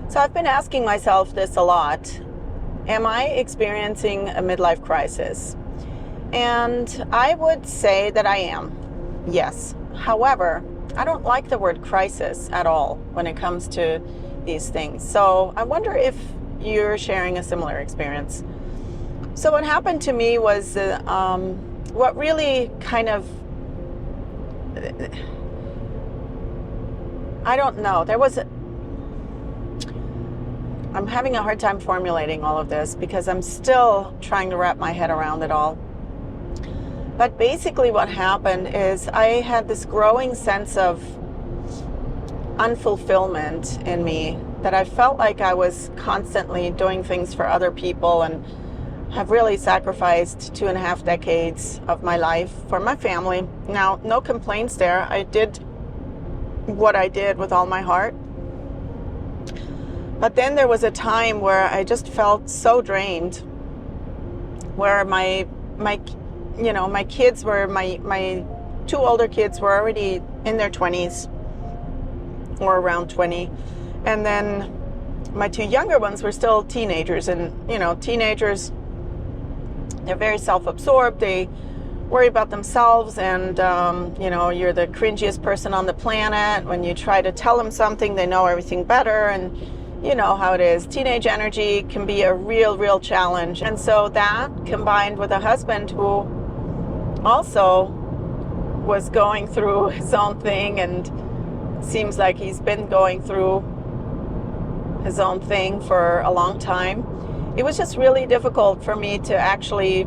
So I've been asking myself this a lot. Am I experiencing a midlife crisis? And I would say that I am. Yes. However, I don't like the word crisis at all when it comes to these things. So I wonder if you're sharing a similar experience. So what happened to me was what really kind of, I don't know, I'm having a hard time formulating all of this because I'm still trying to wrap my head around it all. But basically what happened is I had this growing sense of unfulfillment in me, that I felt like I was constantly doing things for other people and have really sacrificed 2.5 decades of my life for my family. Now, no complaints there. I did what I did with all my heart. But then there was a time where I just felt so drained, where my kids were, my two older kids were already in their 20s or around 20. And then my two younger ones were still teenagers. And, teenagers, they're very self-absorbed. They worry about themselves. And, you're the cringiest person on the planet. When you try to tell them something, they know everything better. And you know how it is. Teenage energy can be a real challenge. And so that, combined with a husband who also was going through his own thing, and seems like he's been going through his own thing for a long time, it was just really difficult for me to actually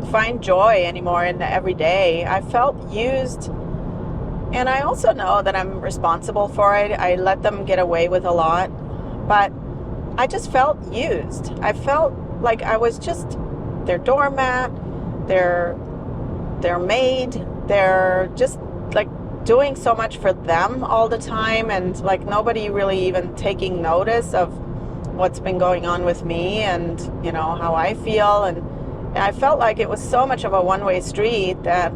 find joy anymore in every day. I felt used. And I also know that I'm responsible for it. I let them get away with a lot, but I just felt used. I felt like I was just their doormat, their maid. They're just like doing so much for them all the time, and like nobody really even taking notice of what's been going on with me and how I feel. And I felt like it was so much of a one-way street that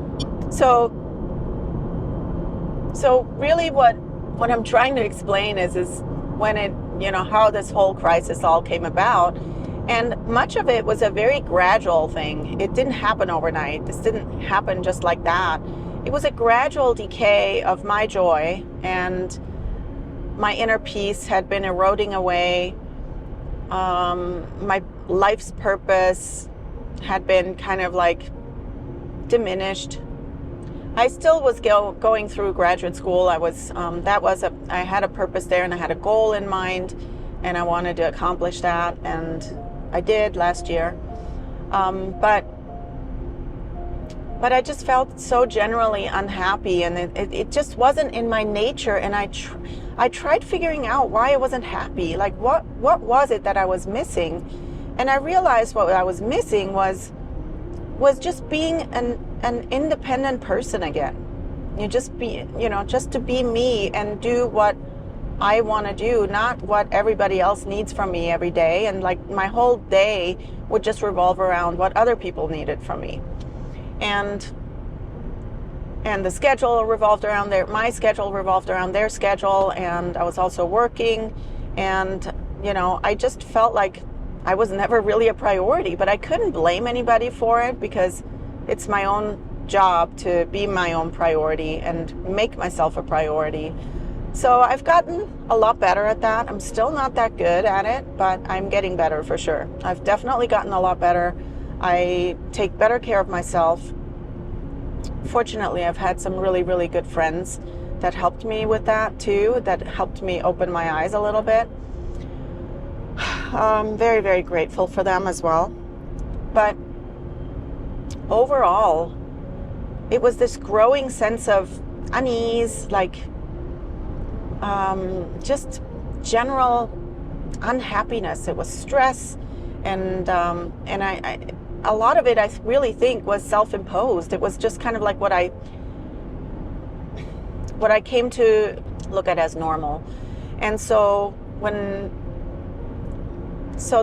So really what I'm trying to explain is when it, how this whole crisis all came about. And much of it was a very gradual thing. It didn't happen overnight. This didn't happen just like that. It was a gradual decay of my joy, and my inner peace had been eroding away. My life's purpose had been kind of like diminished. I still was going through graduate school. I had a purpose there, and I had a goal in mind, and I wanted to accomplish that, and I did last year. But I just felt so generally unhappy, and it just wasn't in my nature. And I tried figuring out why I wasn't happy. Like what was it that I was missing? And I realized what I was missing was just being an independent person again. Just to be me and do what I want to do, not what everybody else needs from me every day. And like my whole day would just revolve around what other people needed from me. And the schedule revolved around my schedule revolved around their schedule. And I was also working, and I just felt like I was never really a priority. But I couldn't blame anybody for it, because it's my own job to be my own priority and make myself a priority. So I've gotten a lot better at that. I'm still not that good at it, but I'm getting better for sure. I've definitely gotten a lot better. I take better care of myself. Fortunately, I've had some really good friends that helped me with that too, that helped me open my eyes a little bit. I'm very grateful for them as well. But overall, it was this growing sense of unease, like just general unhappiness. It was stress, and I a lot of it I really think was self-imposed. It was just kind of like what I came to look at as normal. And so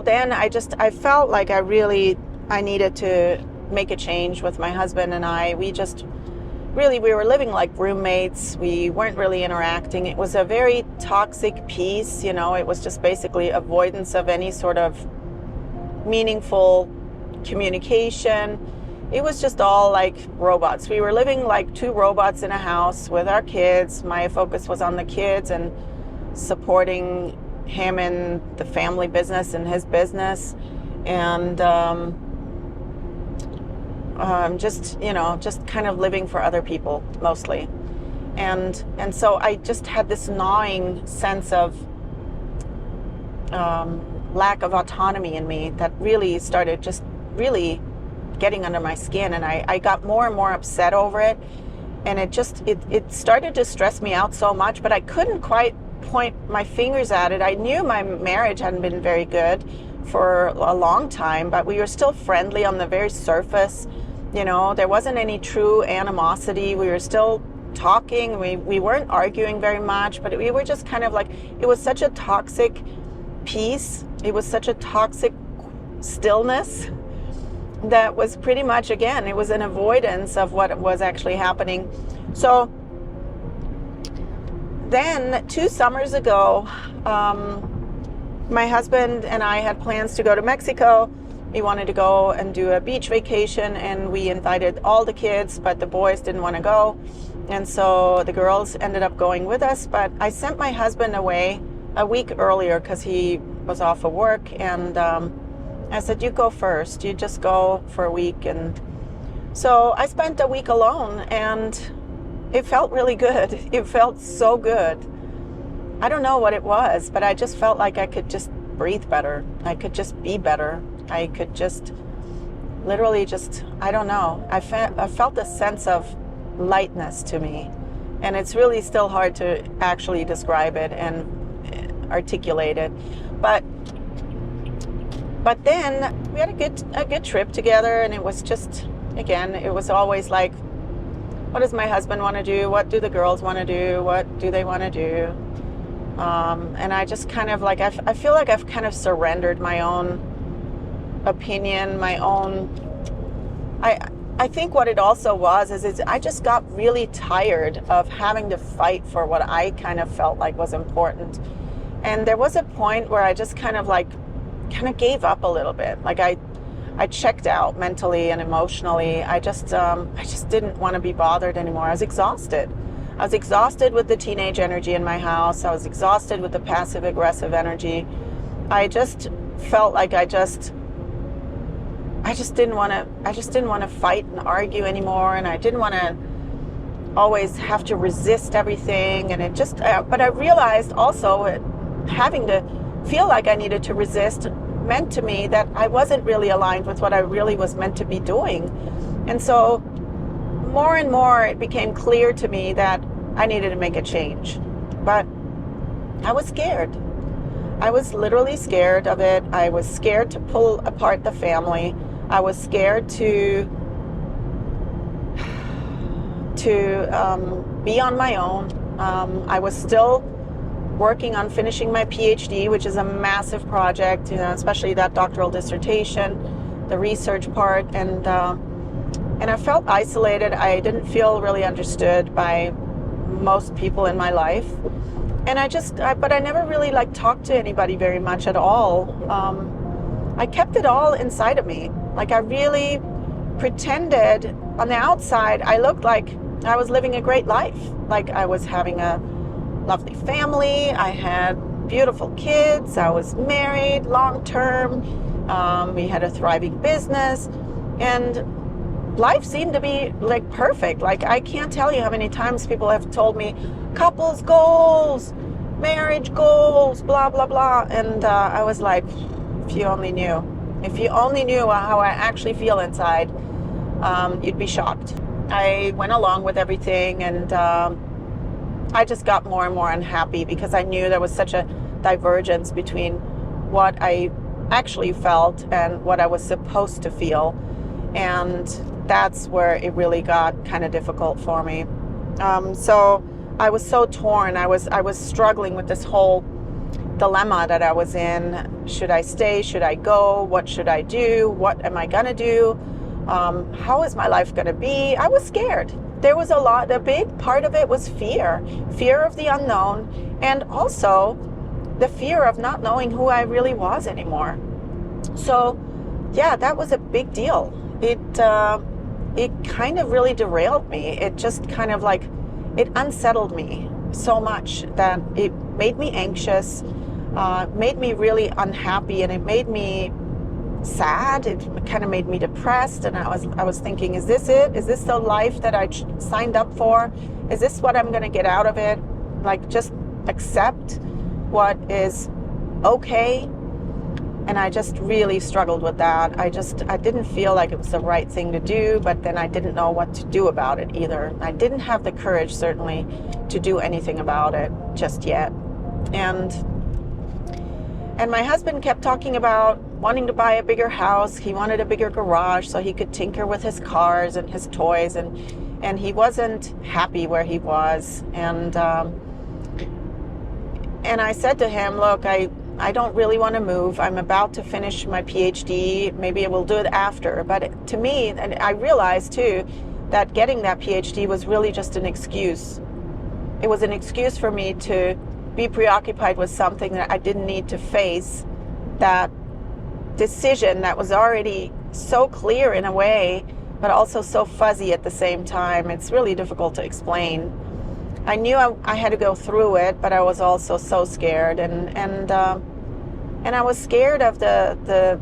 then I felt like I needed to make a change with my husband and I. We just really, we were living like roommates. We weren't really interacting. It was a very toxic piece, you know. It was just basically avoidance of any sort of meaningful communication. It was just all like robots. We were living like two robots in a house with our kids. My focus was on the kids and supporting him in the family business and his business. And just, you know, just kind of living for other people mostly. And so I just had this gnawing sense of lack of autonomy in me that really started just really getting under my skin, and I got more and more upset over it, and it started to stress me out so much, but I couldn't quite point my fingers at it. I knew my marriage hadn't been very good for a long time, but we were still friendly on the very surface. You know, there wasn't any true animosity. We were still talking. We weren't arguing very much, but we were just kind of like, it was such a toxic peace. It was such a toxic stillness that was pretty much, again, it was an avoidance of what was actually happening. So then 2 summers ago, my husband and I had plans to go to Mexico. We wanted to go and do a beach vacation, and we invited all the kids, but the boys didn't want to go. And so the girls ended up going with us, but I sent my husband away a week earlier because he was off of work, and I said, you go first, you just go for a week. And so I spent a week alone, and it felt really good. It felt so good. I don't know what it was, but I just felt like I could just breathe better. I could just be better. I could just literally just, I don't know. I felt a sense of lightness to me, and it's really still hard to actually describe it and articulate it. But then we had a good trip together, and it was just, again, it was always like, what does my husband want to do? What do the girls want to do? What do they want to do? And I just kind of like, I feel like I've kind of surrendered my own opinion, my own, I think what it also was is I just got really tired of having to fight for what I kind of felt like was important. And there was a point where I just kind of gave up a little bit. Like I checked out mentally and emotionally. I just didn't want to be bothered anymore. I was exhausted. I was exhausted with the teenage energy in my house. I was exhausted with the passive aggressive energy. I just felt like I just didn't want to fight and argue anymore, and I didn't want to always have to resist everything. And it just, but I realized also having to feel like I needed to resist meant to me that I wasn't really aligned with what I really was meant to be doing. And so more and more it became clear to me that I needed to make a change. But I was scared. I was literally scared of it. I was scared to pull apart the family. I was scared to be on my own. I was still working on finishing my PhD, which is a massive project, you know, especially that doctoral dissertation, the research part, and I felt isolated. I didn't feel really understood by most people in my life, and but I never really talked to anybody very much at all. I kept it all inside of me. Like I really pretended on the outside. I looked like I was living a great life. Like I was having a lovely family. I had beautiful kids. I was married long term. We had a thriving business, and life seemed to be like perfect. Like I can't tell you how many times people have told me couples goals, marriage goals, blah blah blah, and I was like, if you only knew. If you only knew how I actually feel inside, you'd be shocked. I went along with everything, and I just got more and more unhappy because I knew there was such a divergence between what I actually felt and what I was supposed to feel. And that's where it really got kind of difficult for me. So I was so torn. I was struggling with this whole dilemma that I was in. Should I stay? Should I go? What should I do? What am I gonna do? How is my life gonna be? I was scared. there was a big part of it was fear of the unknown, and also the fear of not knowing who I really was anymore. So yeah, that was a big deal. It kind of really derailed me. It just kind of like, it unsettled me so much that it made me anxious, made me really unhappy, and it made me sad. It kind of made me depressed, and I was thinking, is this it? Is this the life that I signed up for? Is this what I'm going to get out of it? Like, just accept what is okay. And I just really struggled with that. I didn't feel like it was the right thing to do, but then I didn't know what to do about it either. I didn't have the courage, certainly, to do anything about it just yet. And my husband kept talking about wanting to buy a bigger house. He wanted a bigger garage so he could tinker with his cars and his toys, and he wasn't happy where he was. And I said to him, look, I don't really want to move. I'm about to finish my PhD. Maybe we'll do it after. But to me, and I realized too, that getting that PhD was really just an excuse. It was an excuse for me to be preoccupied with something that I didn't need to face, that decision that was already so clear in a way, but also so fuzzy at the same time. It's really difficult to explain. I knew I had to go through it, but I was also so scared, and I was scared of the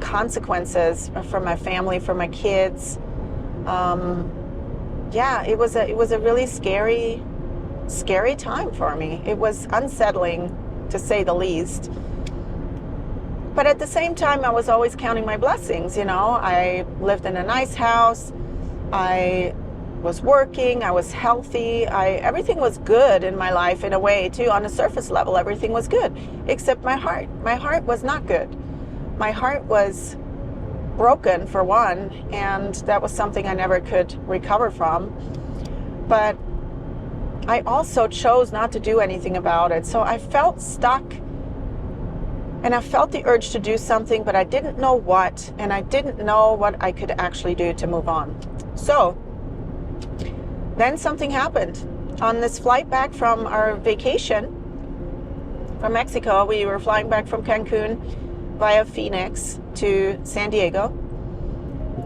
consequences for my family, for my kids. Yeah, it was a really scary time for me. It was unsettling, to say the least. But at the same time, I was always counting my blessings. You know, I lived in a nice house. I was working, I was healthy, everything was good in my life in a way too. On a surface level, everything was good, except my heart. My heart was not good. My heart was broken, for one, and that was something I never could recover from. But I also chose not to do anything about it. So I felt stuck, and I felt the urge to do something, but I didn't know what, and I didn't know what I could actually do to move on. So then something happened. On this flight back from our vacation from Mexico, we were flying back from Cancun via Phoenix to San Diego.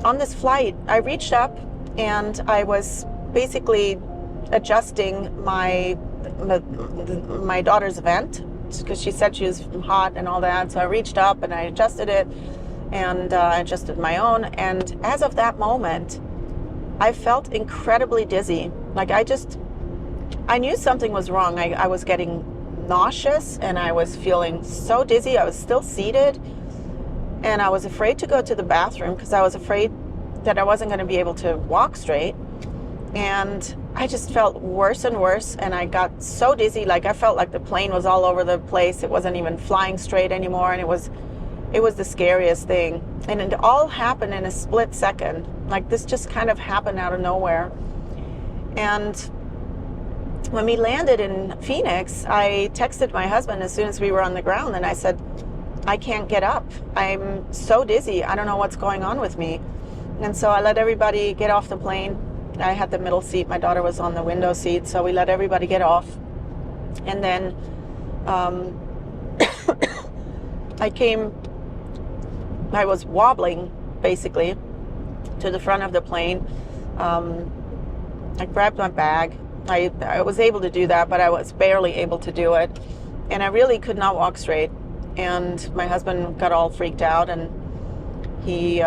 On this flight, I reached up and I was basically adjusting my daughter's vent, because she said she was hot and all that. So I reached up and I adjusted it, and I adjusted my own. And as of that moment, I felt incredibly dizzy. Like I knew something was wrong. I was getting nauseous and I was feeling so dizzy. I was still seated and I was afraid to go to the bathroom because I was afraid that I wasn't going to be able to walk straight. And I just felt worse and worse, and I got so dizzy. Like I felt like the plane was all over the place. It wasn't even flying straight anymore, and it was the scariest thing. And it all happened in a split second. Like this just kind of happened out of nowhere. And when we landed in Phoenix, I texted my husband as soon as we were on the ground, and I said, I can't get up. I'm so dizzy. I don't know what's going on with me. And so I let everybody get off the plane. I had the middle seat. My daughter was on the window seat. So we let everybody get off. And then I was wobbling basically to the front of the plane. I grabbed my bag. I was able to do that, but I was barely able to do it. And I really could not walk straight. And my husband got all freaked out, and he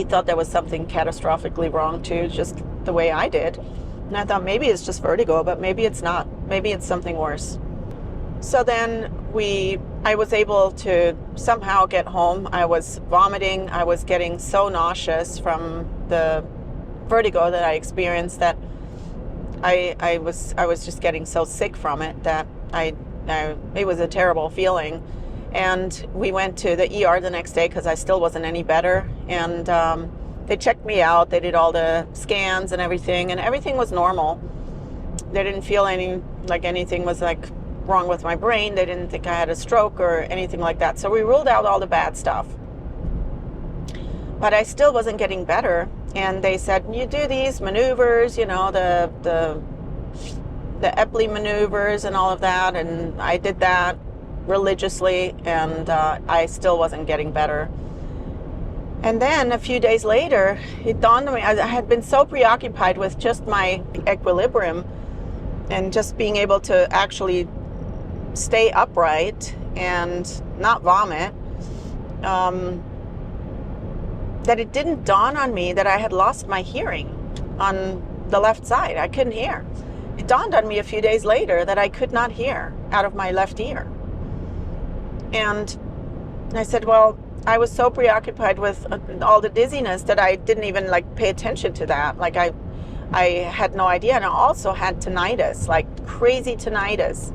thought there was something catastrophically wrong too, just the way I did. And I thought maybe it's just vertigo, but maybe it's not. Maybe it's something worse. So then I was able to somehow get home. I was vomiting. I was getting so nauseous from the vertigo that I experienced that I was just getting so sick from it that it was a terrible feeling. And we went to the ER the next day because I still wasn't any better. And they checked me out. They did all the scans and everything was normal. They didn't feel anything was like wrong with my brain. They didn't think I had a stroke or anything like that. So we ruled out all the bad stuff. but I still wasn't getting better. And they said, you do these maneuvers, you know, the Epley maneuvers and all of that. And I did that religiously, and I still wasn't getting better. And then a few days later, it dawned on me, I had been so preoccupied with just my equilibrium and just being able to actually stay upright and not vomit, that it didn't dawn on me that I had lost my hearing on the left side. I couldn't hear. It dawned on me a few days later that I could not hear out of my left ear. And I said, well, I was so preoccupied with all the dizziness that I didn't even like pay attention to that. Like I had no idea. And I also had tinnitus, like crazy tinnitus.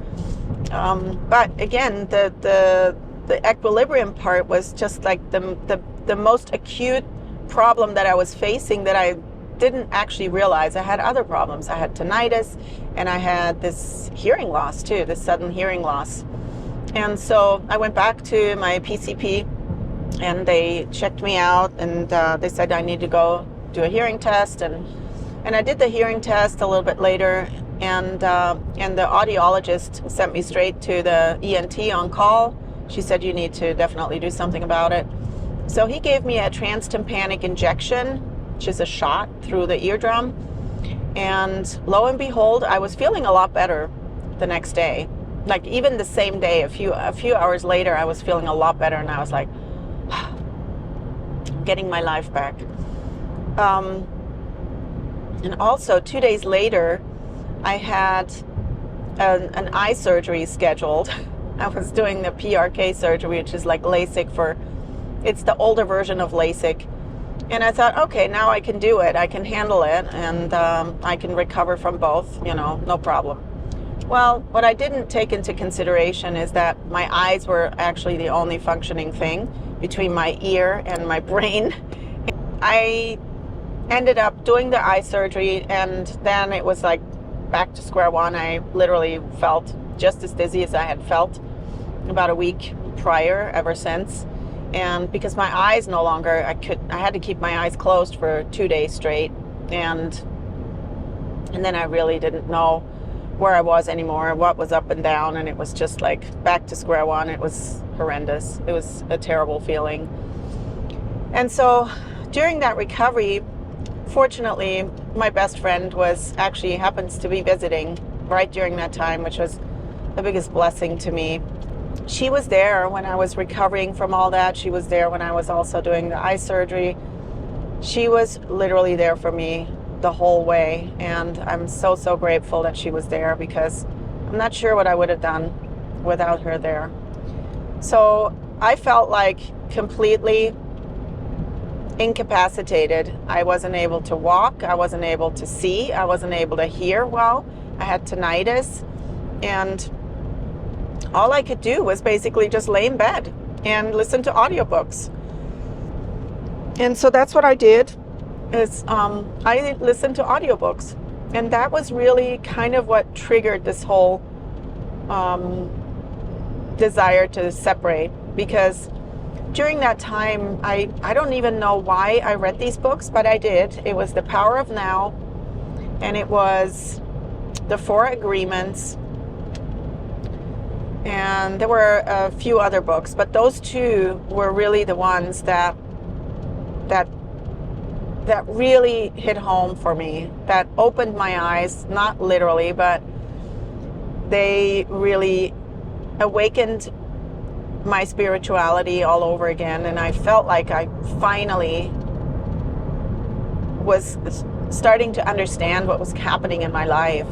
But again, the equilibrium part was just like the most acute problem that I was facing that I didn't actually realize. I had other problems. I had tinnitus, and I had this hearing loss too, this sudden hearing loss. And so I went back to my PCP, and they checked me out, and they said I need to go do a hearing test, and I did the hearing test a little bit later, and the audiologist sent me straight to the ENT on call. She said, you need to definitely do something about it. So he gave me a transtympanic injection, which is a shot through the eardrum, and lo and behold, I was feeling a lot better the next day. Like even the same day, a few hours later, I was feeling a lot better, and I was like, getting my life back. And also 2 days later, I had an eye surgery scheduled. I was doing the PRK surgery, which is like LASIK it's the older version of LASIK. And I thought, okay, now I can do it. I can handle it, and I can recover from both, no problem. Well, what I didn't take into consideration is that my eyes were actually the only functioning thing between my ear and my brain. I ended up doing the eye surgery, and then it was like back to square one. I literally felt just as dizzy as I had felt about a week prior ever since. And because my eyes no longer, I had to keep my eyes closed for 2 days straight. And then I really didn't know where I was anymore, what was up and down, and it was just like back to square one. It was horrendous. It was a terrible feeling. And so during that recovery, fortunately, my best friend happens to be visiting right during that time, which was the biggest blessing to me. She was there when I was recovering from all that. She was there when I was also doing the eye surgery. She was literally there for me the whole way, and I'm so grateful that she was there, because I'm not sure what I would have done without her there. So I felt like completely incapacitated. I wasn't able to walk, I wasn't able to see, I wasn't able to hear well. I had tinnitus, and all I could do was basically just lay in bed and listen to audiobooks. And so that's what I did. I listened to audiobooks, and that was really kind of what triggered this whole desire to separate, because during that time, I don't even know why I read these books, but I did. It was The Power of Now, and it was The Four Agreements, and there were a few other books, but those two were really the ones that really hit home for me, that opened my eyes, not literally, but they really awakened my spirituality all over again. And I felt like I finally was starting to understand what was happening in my life.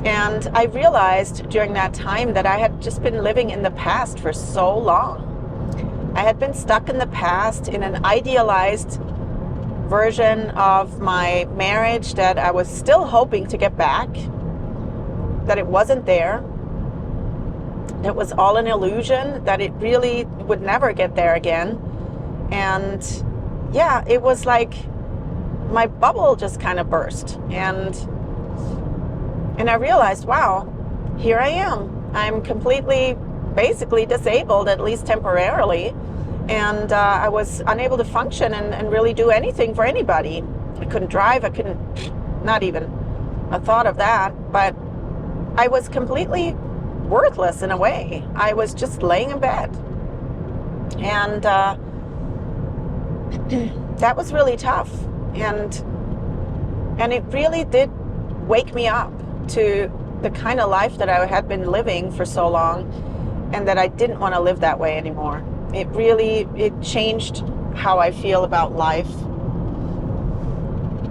And I realized during that time that I had just been living in the past for so long. I had been stuck in the past in an idealized version of my marriage that I was still hoping to get back, that it wasn't there, it was all an illusion, that it really would never get there again. And yeah, it was like my bubble just kind of burst, and I realized, wow, here I am. I'm completely, basically disabled, at least temporarily, And I was unable to function and really do anything for anybody. I couldn't drive. I couldn't, not even a thought of that. But I was completely worthless in a way. I was just laying in bed. And that was really tough. And it really did wake me up to the kind of life that I had been living for so long, and that I didn't want to live that way anymore. It changed how I feel about life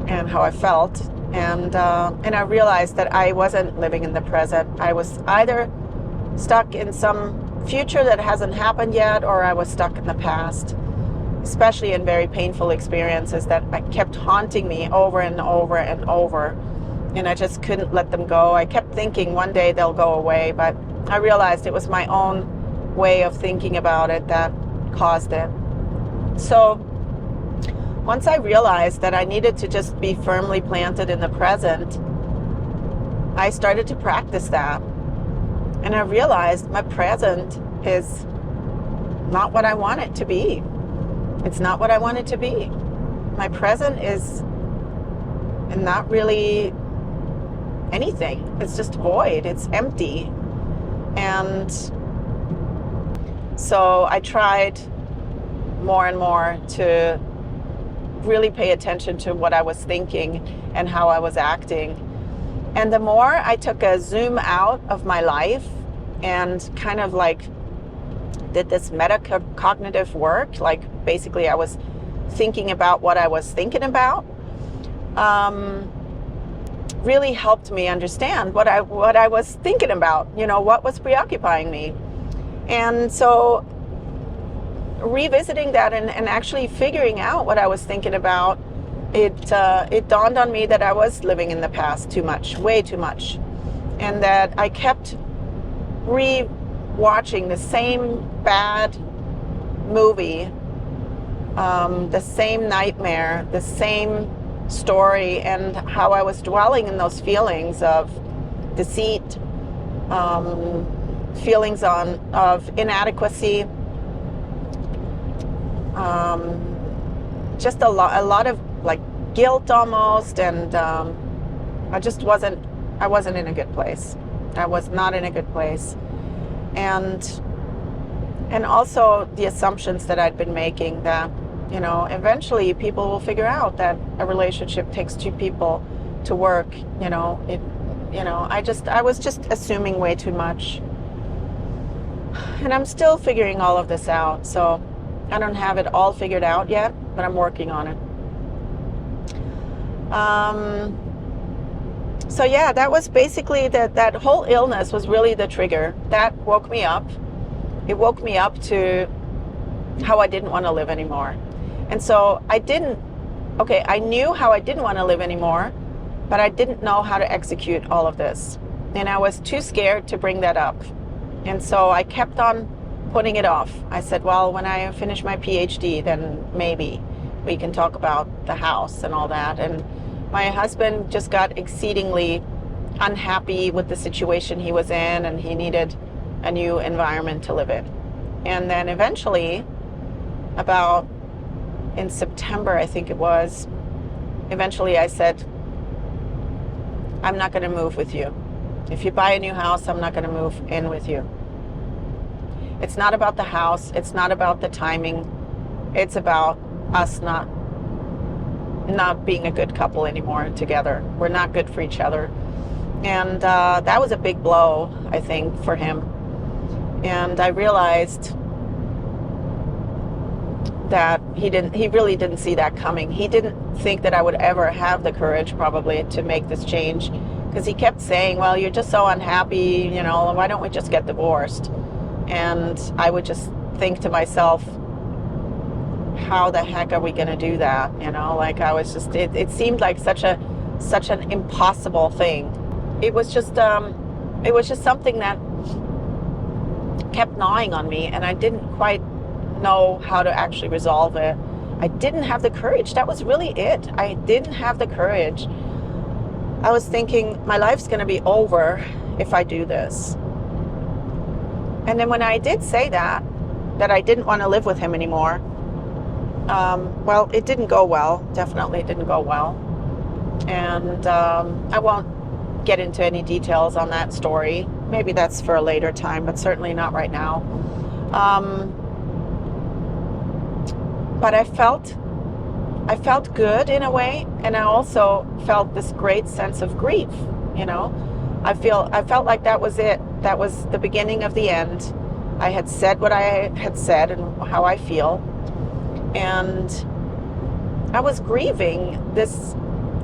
and how I felt. And I realized that I wasn't living in the present. I was either stuck in some future that hasn't happened yet, or I was stuck in the past, especially in very painful experiences that kept haunting me over and over and over. And I just couldn't let them go. I kept thinking one day they'll go away, but I realized it was my own way of thinking about it that caused it. So once I realized that I needed to just be firmly planted in the present, I started to practice that. And I realized my present is not what I want it to be. It's not what I want it to be. My present is not really anything. It's just void. It's empty. And so I tried more and more to really pay attention to what I was thinking and how I was acting. And the more I took a zoom out of my life and kind of like did this metacognitive work, like basically I was thinking about what I was thinking about, really helped me understand what I was thinking about, what was preoccupying me. And so revisiting that and actually figuring out what I was thinking about, it dawned on me that I was living in the past too much, way too much, and that I kept re-watching the same bad movie, the same nightmare, the same story, and how I was dwelling in those feelings of deceit, feelings of inadequacy, just a lot of like guilt almost, and I wasn't in a good place. I was not in a good place. And also the assumptions that I'd been making that, eventually people will figure out that a relationship takes two people to work. I was just assuming way too much. And I'm still figuring all of this out. So I don't have it all figured out yet, but I'm working on it. So yeah, that was basically that whole illness was really the trigger. That woke me up. It woke me up to how I didn't want to live anymore. And so I knew how I didn't want to live anymore, but I didn't know how to execute all of this. And I was too scared to bring that up. And so I kept on putting it off. I said, well, when I finish my PhD, then maybe we can talk about the house and all that. And my husband just got exceedingly unhappy with the situation he was in, and he needed a new environment to live in. And then eventually, about in September, I think it was, eventually I said, I'm not going to move with you. If you buy a new house, I'm not going to move in with you. It's not about the house. It's not about the timing. It's about us not being a good couple anymore together. We're not good for each other. And that was a big blow, I think, for him. And I realized that he really didn't see that coming. He didn't think that I would ever have the courage probably to make this change, because he kept saying, well, you're just so unhappy, why don't we just get divorced? And I would just think to myself, how the heck are we going to do that? I was just, it seemed like such an impossible thing. It was just something that kept gnawing on me, and I didn't quite know how to actually resolve it. I didn't have the courage. That was really it. I didn't have the courage. I was thinking my life's going to be over if I do this. And then when I did say that, that I didn't want to live with him anymore. Well, it didn't go well. Definitely didn't go well. And I won't get into any details on that story. Maybe that's for a later time, but certainly not right now. But I felt good in a way, and I also felt this great sense of grief. I felt like that was it. That was the beginning of the end. I had said what I had said and how I feel, and I was grieving this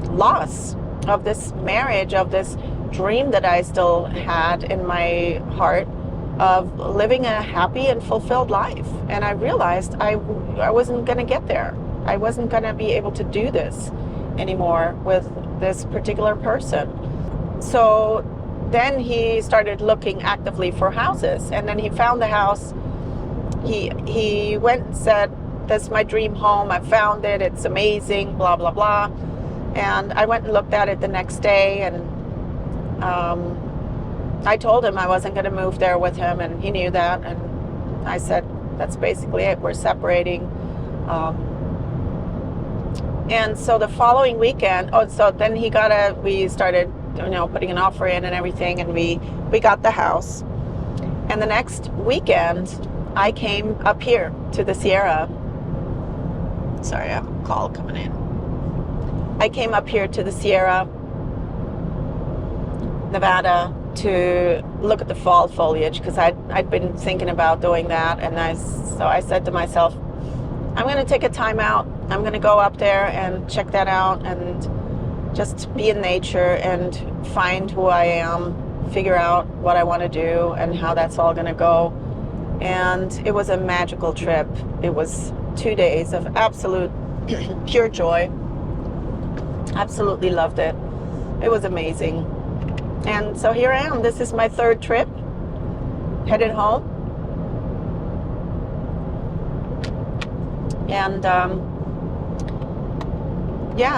loss of this marriage, of this dream that I still had in my heart of living a happy and fulfilled life. And I realized I wasn't going to get there. I wasn't going to be able to do this anymore with this particular person. So then he started looking actively for houses, and then he found the house. He went and said, "That's my dream home. I found it. It's amazing, blah, blah, blah." And I went and looked at it the next day, and I told him I wasn't going to move there with him, and he knew that. And I said, "That's basically it. We're separating." And so the following weekend, so then we started, putting an offer in and everything, and we got the house. And the next weekend, I came up here to the Sierra. Sorry, I have a call coming in. I came up here to the Sierra Nevada to look at the fall foliage, because I'd been thinking about doing that. And so I said to myself, I'm going to take a time out. I'm going to go up there and check that out and just be in nature and find who I am, figure out what I want to do and how that's all going to go. And it was a magical trip. It was 2 days of absolute pure joy. Absolutely loved it. It was amazing. And so here I am. This is my third trip, headed home. And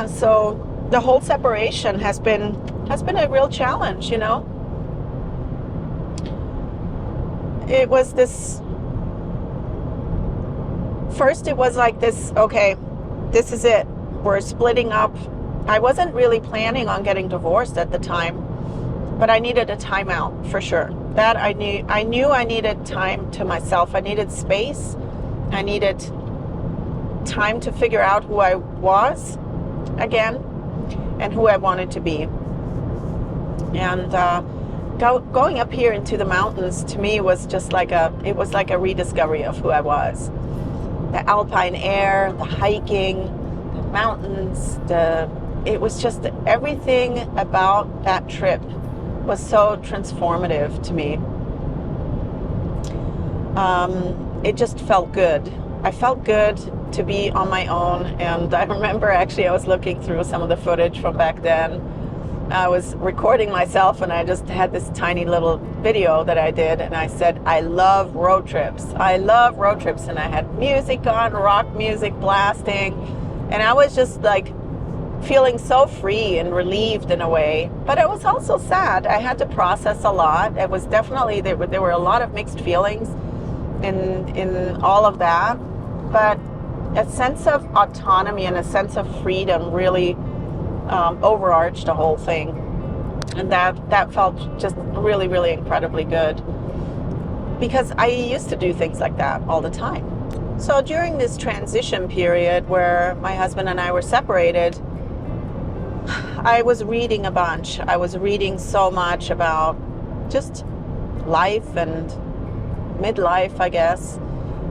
so the whole separation has been a real challenge. It was this. First, it was like this. Okay, this is it. We're splitting up. I wasn't really planning on getting divorced at the time, but I needed a timeout for sure. That I knew I needed time to myself. I needed space. I needed time to figure out who I was again and who I wanted to be. And going up here into the mountains to me was just like a rediscovery of who I was. The alpine air, the hiking, the mountains, it was just everything about that trip was so transformative to me. It just felt good. I felt good to be on my own. And I remember actually I was looking through some of the footage from back then. I was recording myself, and I just had this tiny little video that I did, and I said, I love road trips. I love road trips. And I had music on, rock music blasting, and I was just like feeling so free and relieved in a way. But I was also sad. I had to process a lot. It was definitely, there were a lot of mixed feelings in all of that. But a sense of autonomy and a sense of freedom really overarched the whole thing. And that felt just really, really incredibly good. Because I used to do things like that all the time. So during this transition period where my husband and I were separated, I was reading a bunch. I was reading so much about just life and midlife, I guess.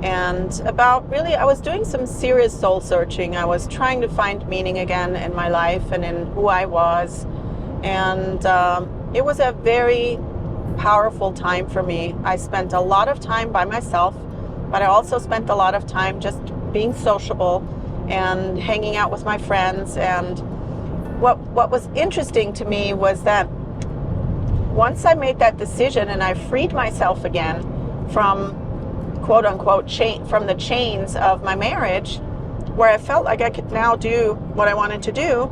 And about really, I was doing some serious soul searching. I was trying to find meaning again in my life and in who I was. And it was a very powerful time for me. I spent a lot of time by myself, but I also spent a lot of time just being sociable and hanging out with my friends. And what was interesting to me was that once I made that decision and I freed myself again from quote unquote from the chains of my marriage, where I felt like I could now do what I wanted to do,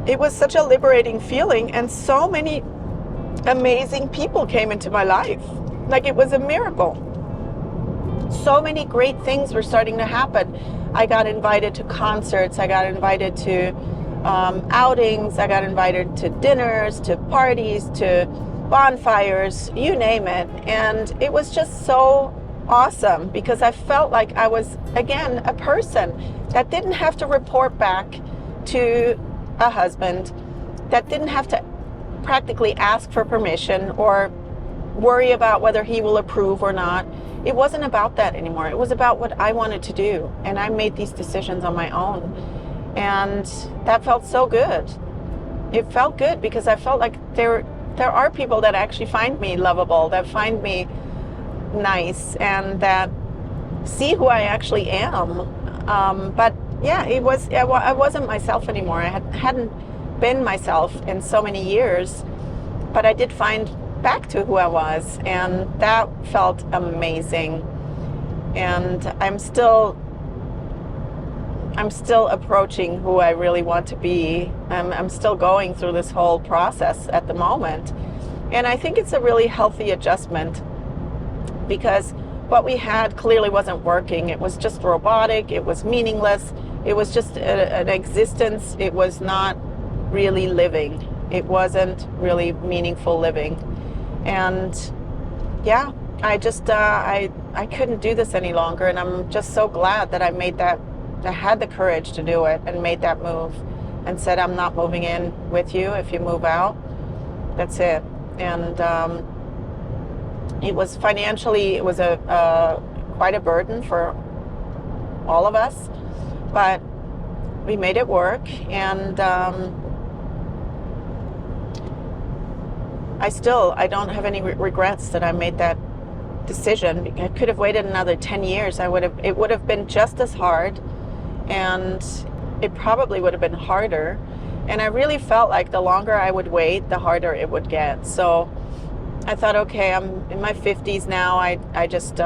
it was such a liberating feeling, and so many amazing people came into my life. Like, it was a miracle. so many great things were starting to happen. I got invited to concerts, I got invited to outings, I got invited to dinners, to parties, to bonfires, you name it. And it was just so awesome because I felt like I was, again, a person that didn't have to report back to a husband, that didn't have to practically ask for permission or worry about whether he will approve or not. It wasn't about that anymore. It was about what I wanted to do. And I made these decisions on my own. And that felt so good. It felt good because I felt like there are people that actually find me lovable, that find me nice, and that see who I actually am. But yeah, I wasn't myself anymore. I hadn't been myself in so many years, but I did find back to who I was, and that felt amazing. And I'm still approaching who I really want to be. I'm still going through this whole process at the moment, and I think it's a really healthy adjustment because what we had clearly wasn't working. It was just robotic, it was meaningless, it was just an existence. It was not really living. It wasn't really meaningful living. And yeah, I just I couldn't do this any longer, and I'm just so glad that I had the courage to do it and made that move and said, I'm not moving in with you. If you move out, that's it. And it was financially, it was quite a burden for all of us, but we made it work. And I don't have any regrets that I made that decision. I could have waited another 10 years. It would have been just as hard, and it probably would have been harder. And I really felt like the longer I would wait, the harder it would get. So I thought, okay, I'm in my 50s now. I just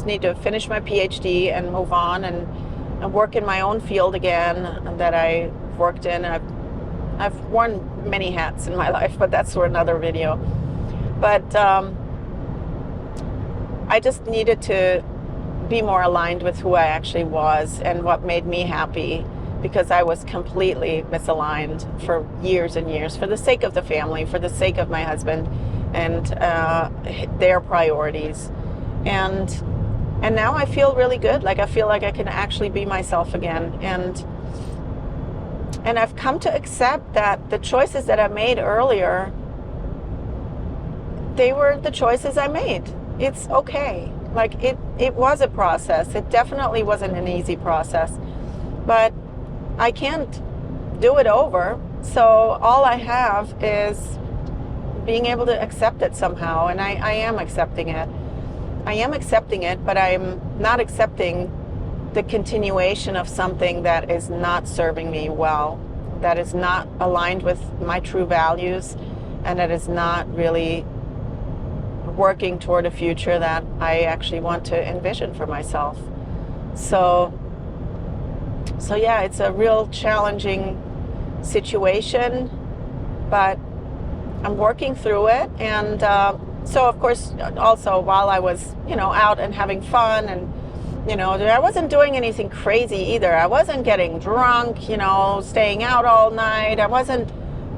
need to finish my PhD and move on and work in my own field again that I worked in. I've worn many hats in my life, but that's for another video. But I just needed to be more aligned with who I actually was and what made me happy, because I was completely misaligned for years and years, for the sake of the family, for the sake of my husband and their priorities. And now I feel really good. Like I feel like I can actually be myself again. And I've come to accept that the choices that I made earlier, they were the choices I made. It's okay. Like it was a process. It definitely wasn't an easy process, but I can't do it over. So all I have is being able to accept it somehow. And I am accepting it. I am accepting it, but I'm not accepting the continuation of something that is not serving me well, that is not aligned with my true values, and that is not really working toward a future that I actually want to envision for myself. So yeah, it's a real challenging situation, but I'm working through it. And so of course, also while I was, out and having fun, and I wasn't doing anything crazy either. I wasn't getting drunk, staying out all night.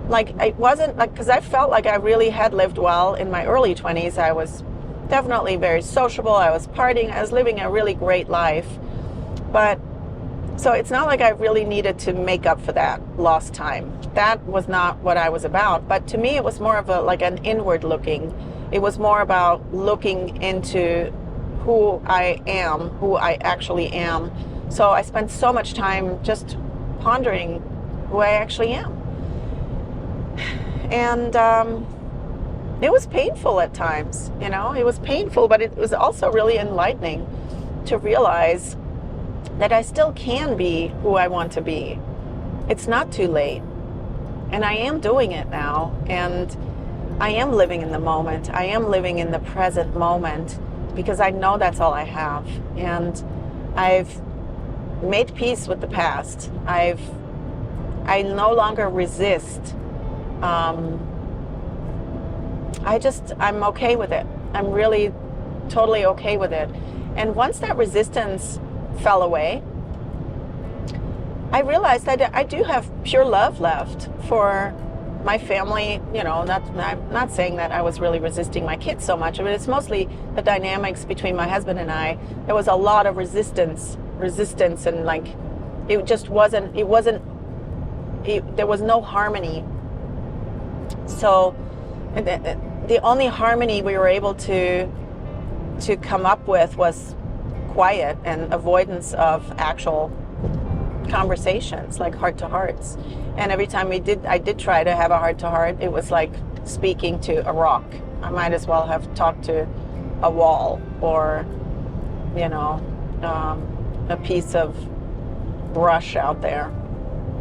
Because I felt like I really had lived well in my early 20s. I was definitely very sociable. I was partying. I was living a really great life. But so it's not like I really needed to make up for that lost time. That was not what I was about. But to me, it was more of an inward looking. It was more about looking into who I am, who I actually am. So I spent so much time just pondering who I actually am. And it was painful at times, it was painful, but it was also really enlightening to realize that I still can be who I want to be. It's not too late. And I am doing it now. And I am living in the moment. I am living in the present moment, because I know that's all I have. And I've made peace with the past. I no longer resist. I'm okay with it. I'm really totally okay with it. And once that resistance fell away, I realized that I do have pure love left for my family. You know, I'm not saying that I was really resisting my kids so much, but it's mostly the dynamics between my husband and I. There was a lot of resistance, and like, it just wasn't, there was no harmony. So the only harmony we were able to come up with was quiet and avoidance of actual conversations, like heart to hearts. And every time I did try to have a heart to heart, it was like speaking to a rock. I might as well have talked to a wall, or, you know, a piece of brush out there.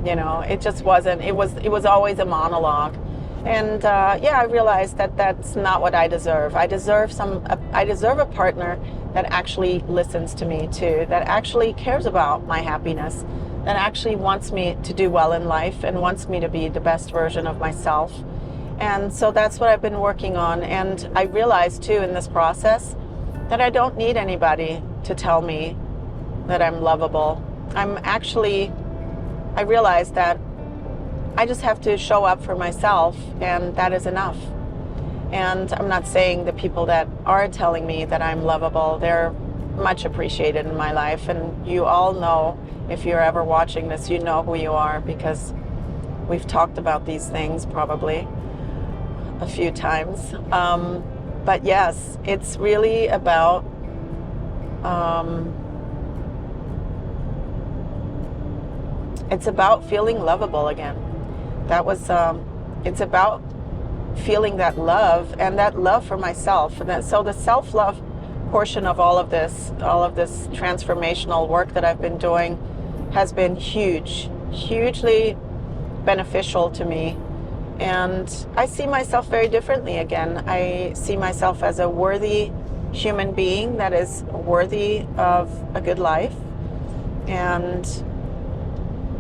You know, it just wasn't, it was always a monologue. And yeah, I realized that that's not what I deserve. I deserve a partner that actually listens to me too, that actually cares about my happiness, that actually wants me to do well in life and wants me to be the best version of myself. And so that's what I've been working on. And I realized too in this process that I don't need anybody to tell me that I'm lovable. I realized that I just have to show up for myself, and that is enough. And I'm not saying the people that are telling me that I'm lovable, they're much appreciated in my life. And you all know, if you're ever watching this, you know who you are, because we've talked about these things probably a few times. But yes, it's really about feeling lovable again. It's about feeling that love, and that love for myself. And so the self-love portion of all of this transformational work that I've been doing has been hugely beneficial to me. And I see myself very differently again. I see myself as a worthy human being that is worthy of a good life. And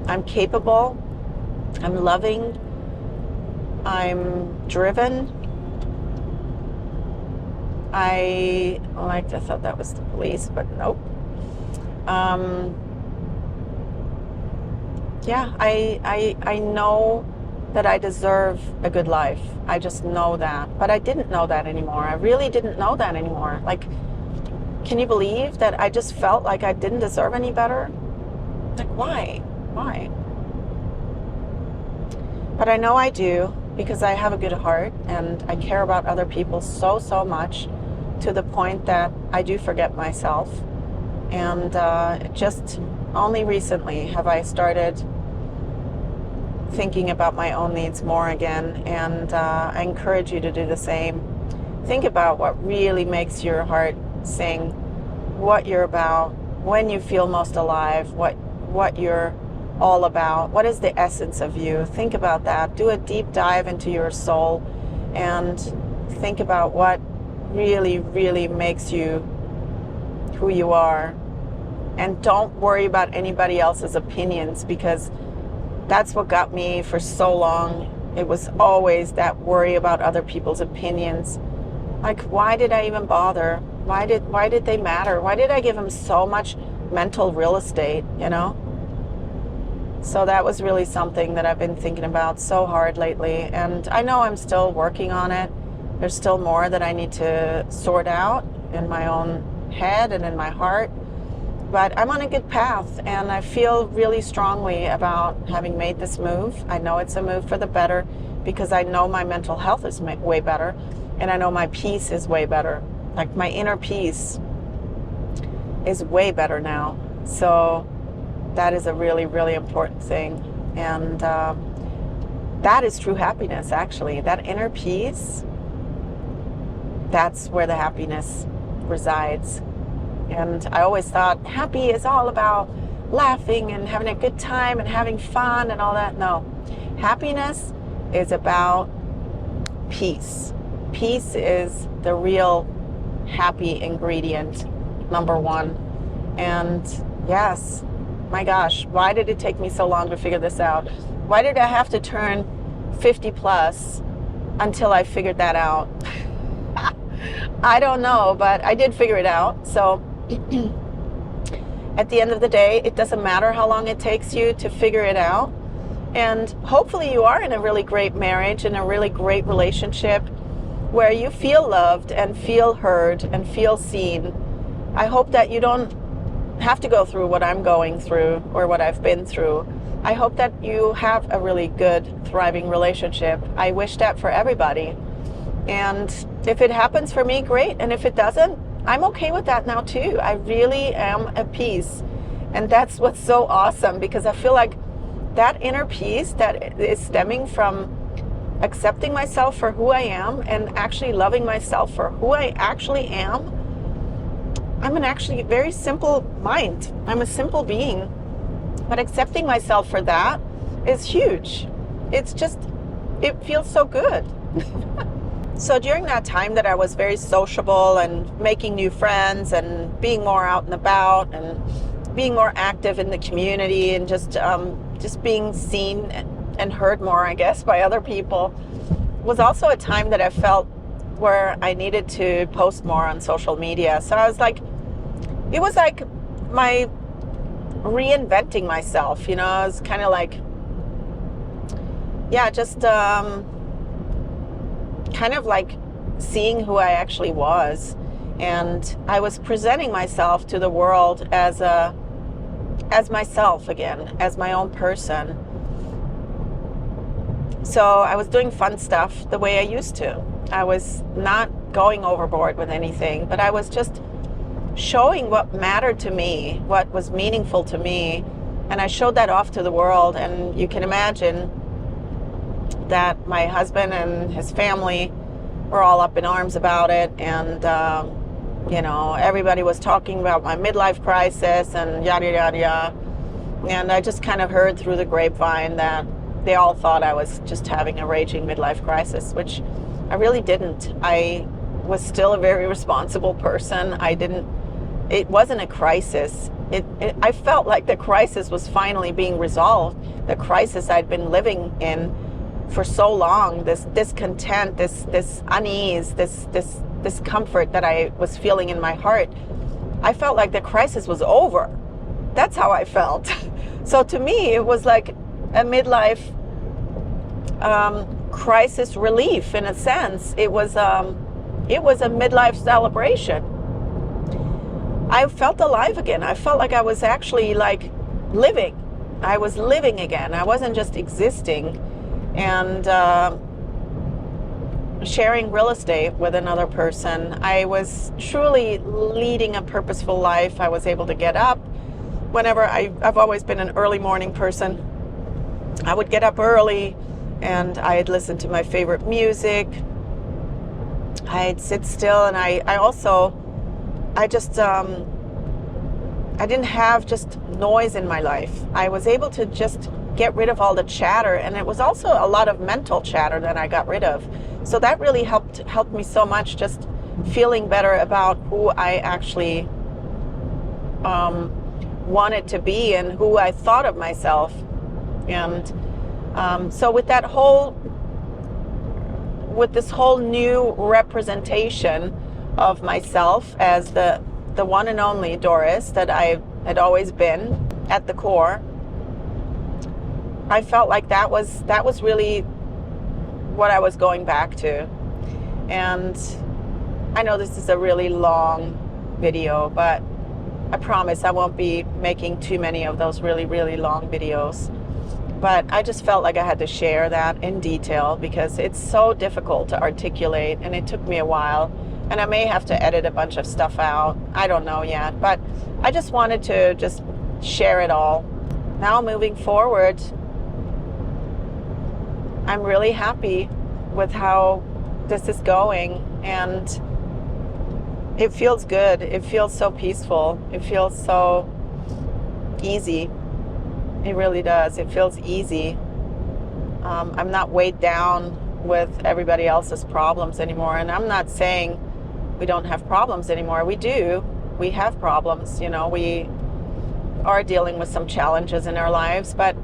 I'm capable, I'm loving, I'm driven. I thought that was the police, but nope. Yeah, I know that I deserve a good life. I just know that. But I didn't know that anymore. I really didn't know that anymore. Like, can you believe that I just felt like I didn't deserve any better? Like, why? Why? But I know I do, because I have a good heart and I care about other people so much, to the point that I do forget myself. And just only recently have I started thinking about my own needs more again, and I encourage you to do the same. Think about what really makes your heart sing, what you're about, when you feel most alive, what you're all about, what is the essence of you. Think about that. Do a deep dive into your soul and think about what really makes you who you are. And don't worry about anybody else's opinions, because that's what got me for so long. It was always that worry about other people's opinions. Like, why did I even bother? Why did they matter? Why did I give them so much mental real estate, you know? So that was really something that I've been thinking about so hard lately. And I know I'm still working on it. There's still more that I need to sort out in my own head and in my heart. But I'm on a good path, and I feel really strongly about having made this move. I know it's a move for the better, because I know my mental health is way better, and I know my peace is way better. Like, my inner peace is way better now. So that is a really important thing. And that is true happiness, actually. That inner peace, that's where the happiness resides. And I always thought happy is all about laughing and having a good time and having fun and all that. No, happiness is about peace. Peace is the real happy ingredient, number one. And yes, my gosh, why did it take me so long to figure this out? Why did I have to turn 50 plus until I figured that out? I don't know, but I did figure it out. So At the end of the day, it doesn't matter how long it takes you to figure it out. And hopefully you are in a really great marriage, in a really great relationship where you feel loved and feel heard and feel seen. I hope that you don't have to go through what I'm going through or what I've been through. I hope that you have a really good, thriving relationship. I wish that for everybody. And if it happens for me, great. And if it doesn't, I'm okay with that now too. I really am at peace. And that's what's so awesome, because I feel like that inner peace that is stemming from accepting myself for who I am and actually loving myself for who I actually am. I'm an actually very simple mind. I'm a simple being. But accepting myself for that is huge. It feels so good. So during that time that I was very sociable and making new friends and being more out and about and being more active in the community and just being seen and heard more, I guess, by other people, was also a time that I felt where I needed to post more on social media. So I was like, it was like my reinventing myself, you know. I was kind of like, yeah, just kind of like seeing who I actually was. And I was presenting myself to the world as myself again, as my own person. So I was doing fun stuff the way I used to. I was not going overboard with anything, but I was just showing what mattered to me, what was meaningful to me. And I showed that off to the world. And you can imagine that my husband and his family were all up in arms about it. And, you know, everybody was talking about my midlife crisis and yada, yada, yada. And I just kind of heard through the grapevine that they all thought I was just having a raging midlife crisis, which I really didn't. I was still a very responsible person. It wasn't a crisis. I felt like the crisis was finally being resolved. The crisis I'd been living in for so long, this discontent, this unease, this discomfort that I was feeling in my heart, I felt like the crisis was over. That's how I felt. So to me, it was like a midlife crisis relief in a sense. It was a midlife celebration. I felt alive again. I felt like I was actually like living. I was living again. I wasn't just existing and sharing real estate with another person. I was truly leading a purposeful life. I was able to get up whenever I've always been an early morning person. I would get up early and I'd listen to my favorite music. I'd sit still, and I didn't have just noise in my life. I was able to just get rid of all the chatter, and it was also a lot of mental chatter that I got rid of. So that really helped me so much, just feeling better about who I actually wanted to be and who I thought of myself. And so with this whole new representation of myself as the one and only Doris that I had always been at the core, I felt like that was really what I was going back to. And I know this is a really long video, but I promise I won't be making too many of those really, really long videos. But I just felt like I had to share that in detail because it's so difficult to articulate, and it took me a while. And I may have to edit a bunch of stuff out. I don't know yet, but I just wanted to just share it all. Now moving forward, I'm really happy with how this is going, and it feels good. It feels so peaceful. It feels so easy. It really does. It feels easy. I'm not weighed down with everybody else's problems anymore. And I'm not saying we don't have problems anymore. We do. We have problems. You know, we are dealing with some challenges in our lives. But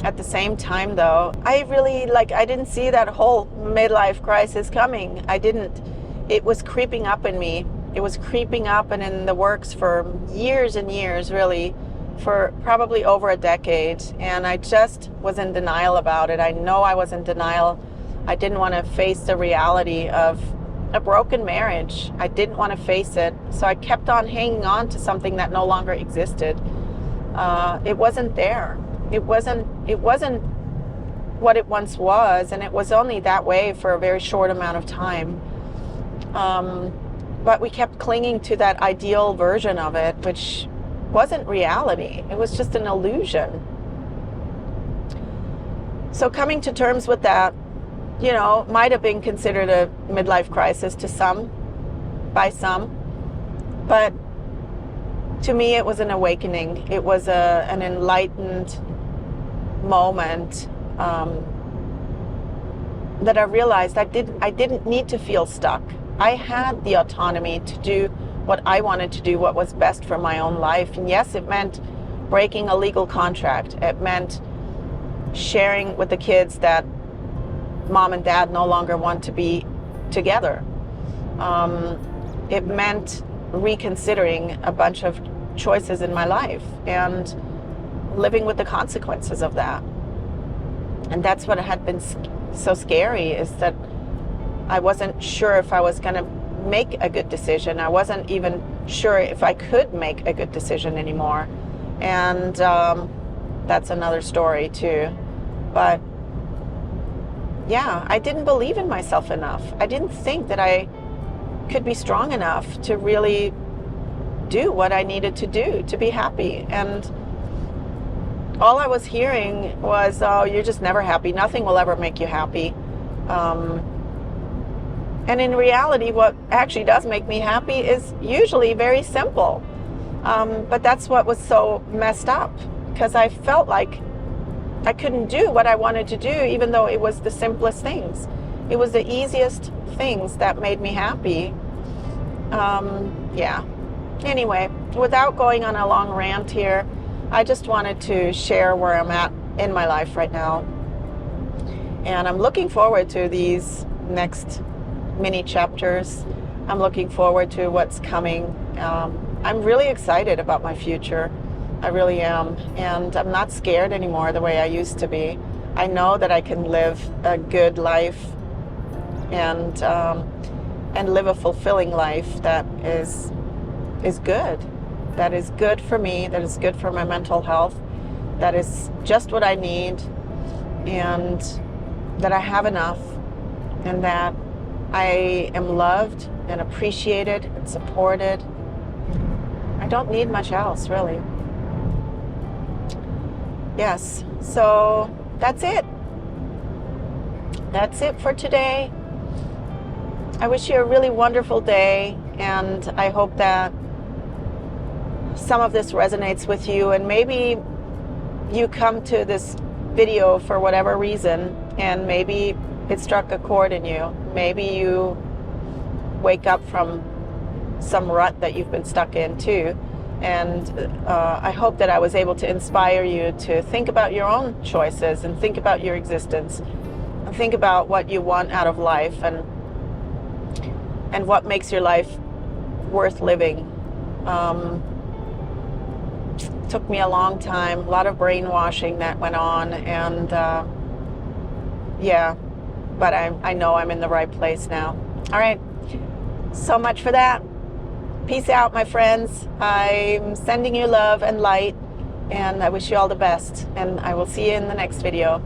at the same time, though, I didn't see that whole midlife crisis coming. I didn't. It was creeping up in me. It was creeping up and in the works for years and years, really, for probably over a decade. And I just was in denial about it. I know I was in denial. I didn't want to face the reality of a broken marriage. I didn't want to face it. So I kept on hanging on to something that no longer existed. It wasn't there. It wasn't what it once was, and it was only that way for a very short amount of time. But we kept clinging to that ideal version of it, which wasn't reality. It was just an illusion. So coming to terms with that, might have been considered a midlife crisis by some, but to me it was an awakening. It was an enlightened moment that I realized I didn't need to feel stuck. I had the autonomy to do what I wanted to do, what was best for my own life. And yes, it meant breaking a legal contract. It meant sharing with the kids that mom and dad no longer want to be together. It meant reconsidering a bunch of choices in my life and living with the consequences of that. And that's what had been so scary, is that I wasn't sure if I was going to make a good decision. I wasn't even sure if I could make a good decision anymore. And that's another story too. But yeah, I didn't believe in myself enough. I didn't think that I could be strong enough to really do what I needed to do to be happy. And all I was hearing was, oh, you're just never happy. Nothing will ever make you happy. And in reality, what actually does make me happy is usually very simple. But that's what was so messed up, because I felt like I couldn't do what I wanted to do, even though it was the simplest things. It was the easiest things that made me happy. Yeah. Anyway, without going on a long rant here, I just wanted to share where I'm at in my life right now. And I'm looking forward to these next mini chapters. I'm looking forward to what's coming. I'm really excited about my future. I really am. And I'm not scared anymore the way I used to be. I know that I can live a good life and live a fulfilling life that is good. That is good for me, that is good for my mental health, that is just what I need, and that I have enough, and that I am loved and appreciated and supported. I don't need much else, really. Yes, so that's it. That's it for today. I wish you a really wonderful day, and I hope that some of this resonates with you, and maybe you come to this video for whatever reason, and maybe it struck a chord in you. Maybe you wake up from some rut that you've been stuck in too. And I hope that I was able to inspire you to think about your own choices and think about your existence and think about what you want out of life and what makes your life worth living. Took me a long time, a lot of brainwashing that went on, and yeah, but I know I'm in the right place now. All right, so much for that. Peace out, my friends. I'm sending you love and light, and I wish you all the best, and I will see you in the next video.